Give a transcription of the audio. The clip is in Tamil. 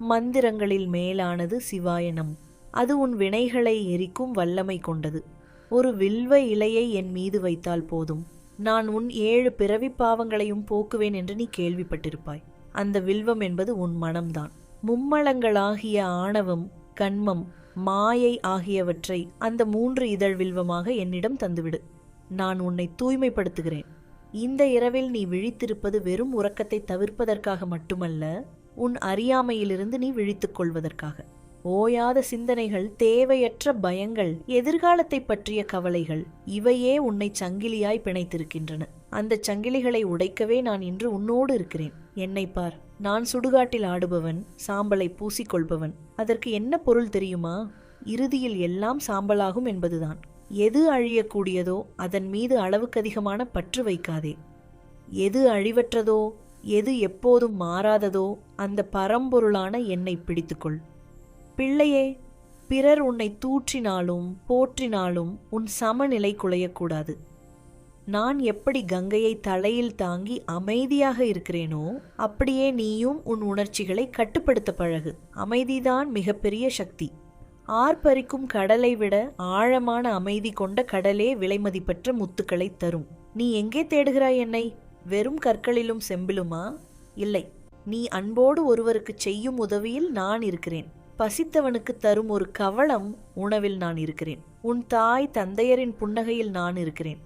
மந்திரங்களில் மேலானது சிவாயனம். அது உன் வினைகளை எரிக்கும் வல்லமை கொண்டது. ஒரு வில்வ இலையை என் மீது வைத்தால் போதும், நான் உன் 7 பிறவிப் பாவங்களையும் போக்குவேன் என்று நீ கேள்விப்பட்டிருப்பாய். அந்த வில்வம் என்பது உன் மனம்தான். மும்மலங்களாகிய ஆணவம், கண்மம், மாயை ஆகியவற்றை அந்த 3 இதழ் வில்வமாக என்னிடம் தந்துவிடு. நான் உன்னை தூய்மைப்படுத்துகிறேன். இந்த இரவில் நீ விழித்திருப்பது வெறும் உறக்கத்தை தவிர்ப்பதற்காக மட்டுமல்ல, உன் அறியாமையிலிருந்து நீ விழித்துக் கொள்வதற்காக. ஓயாத சிந்தனைகள், தேவையற்ற பயங்கள், எதிர்காலத்தை பற்றிய கவலைகள், இவையே உன்னை சங்கிலியாய் பிணைத்திருக்கின்றன. அந்த சங்கிலிகளை உடைக்கவே நான் இன்று உன்னோடு இருக்கிறேன். என்னை பார், நான் சுடுகாட்டில் ஆடுபவன், சாம்பலை பூசிக்கொள்பவன். அதற்கு என்ன பொருள் தெரியுமா? இறுதியில் எல்லாம் சாம்பலாகும் என்பதுதான். எது அழியக்கூடியதோ அதன் மீது அளவுக்கதிகமான பற்று வைக்காதே. எது அழிவற்றதோ, எது எப்போதும் மாறாததோ அந்த பரம்பொருளான என்னை பிடித்துக்கொள். பிள்ளையே, பிறர் உன்னை தூற்றினாலும் போற்றினாலும் உன் சமநிலை குலையக்கூடாது. நான் எப்படி கங்கையை தலையில் தாங்கி அமைதியாக இருக்கிறேனோ அப்படியே நீயும் உன் உணர்ச்சிகளை கட்டுப்படுத்த பழகு. அமைதிதான் மிகப்பெரிய சக்தி. ஆர்ப்பரிக்கும் கடலை விட ஆழமான அமைதி கொண்ட கடலே விலைமதிப்பற்ற முத்துக்களை தரும். நீ எங்கே தேடுகிறாய் என்னை? வெறும் கற்களிலும் செம்பிலுமா? இல்லை, நீ அன்போடு ஒருவருக்கு செய்யும் உதவியில் நான் இருக்கிறேன். பசித்தவனுக்கு தரும் ஒரு கவளம் உணவில் நான் இருக்கிறேன். உன் தாய் தந்தையரின் புன்னகையில் நான் இருக்கிறேன்.